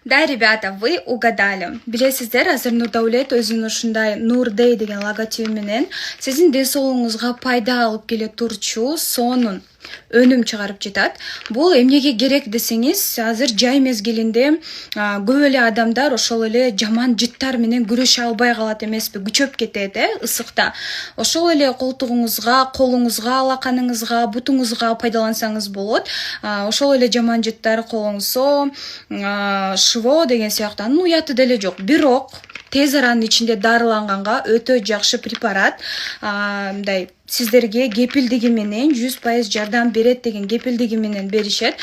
Да, ребята, вы угадали. Билесиздер, азыр Нурдаулет өзүнүн ушундай Нурдей деген логотиби менен сиздин ден соолугуңузга пайда алып келе турчу сонун өнүм чыгарып жатат. Бул эмнеге керек десеңиз, азыр жай мезгилинде көп эле адамдар ошол эле жаман жыттар менен күрөшө албай калат эмеспи, күчөп кетет, ысыкта. Ошол эле колтугуңузга, колуңузга, алаканыңызга, бутуңузга пайдалансаңыз болот. Ошол эле жаман жыттар колуңузго, шво деген сыяктуу уяты деле жок. Бирок тез аранын ичинде дарыланганга өтө жакшы препарат. Мындай сиздерге кепилдиги менен 100% жардам берет деген кепилдиги менен беришет.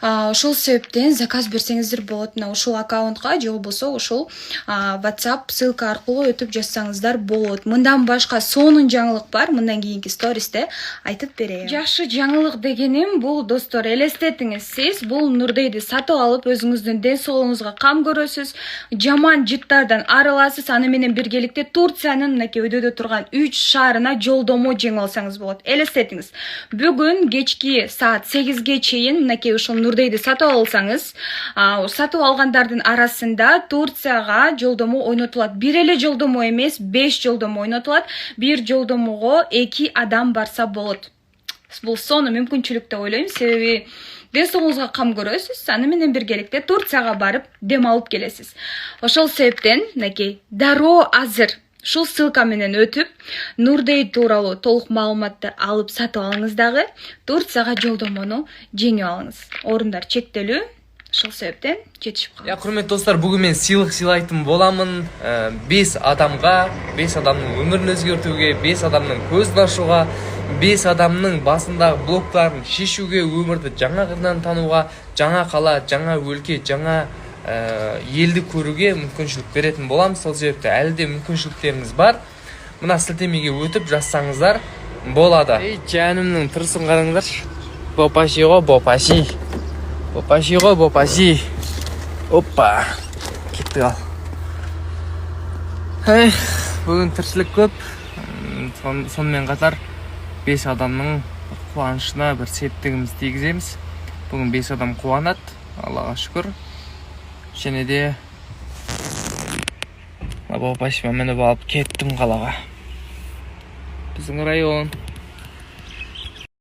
Ошол себептен заказ берсеңиздер болот. Мына ушул аккаунтка же болбосо ушул WhatsApp ссылка аркылуу өтүп жазсаңыздар болот. Мындан башка сонун жаңылык бар. Мындан кийинки стористе айтып берейин. Жакшы жаңылык дегеним бул, достор, элестетиңиз, сиз бул Нурдейди сатып алып өзүңүздүн ден соолугуңузга кам көрөсүз, жаман жыттардан арыласыз, аны менен биргеликте Турциянын мынакей өйдөдө турган 3 шаарына жолдомо алсаңыз болот. Элестетиңиз. Бүгүн кечки саат 8ге чейин мынакей ушул Нурдейди сатып алсаңыз, сатып алгандардын арасында Турцияга жолдомо ойнотулат. Бир эле жолдомо эмес, 5 жолдомо ойнотулат. Бир жолдомого 2 адам барса болот. Бул сонун мүмкүнчүлүк деп ойлойм, себеби ден соолугуңузга кам көрөсүз, аны менен биргеликте Турцияга барып дем алып келесиз. Ошол себептен мынакей дароо азыр ушул ссылка менен өтүп, Нурдей тууралуу толук маалыматты алып сатып алыңыз дагы, Турцияга жолдомону жеңип алыңыз. Орундар чектелүү, ошол себептен жетишип калыңыз. Курметтүү достор, бүгүн мен сыйлык сыйлайтын боламын. 5 адамга, 5 адамдын өмүрүн өзгөртүүгө, 5 адамдын көзүн ачууга, 5 адамдын басындагы блоктарын шешүүгө, өмүрдү жаңадан танууга, жаңа кала, жаңа өлкө, жаңа елді көрүүгө мүмкүнчүлүк беретін болам. Сол себепті әлде мүмкүнчүлүктериңиз бар. Мына сілтемеге өтіп жазсаңыздар болады. Жанымның тұрсын қараңдар. Бопаши го, бопаши. Бопаши го, бопаши. Оппа. Кетті ал. Бүгін тіршілік көп. Сонымен қатар 5 адамның қуанышына бір септігіміз тигіземіз. Бүгін 5 адам қуанат. Аллаға шүкір. Және де бапашыма мініп алып кеттім қалаға. Біздің район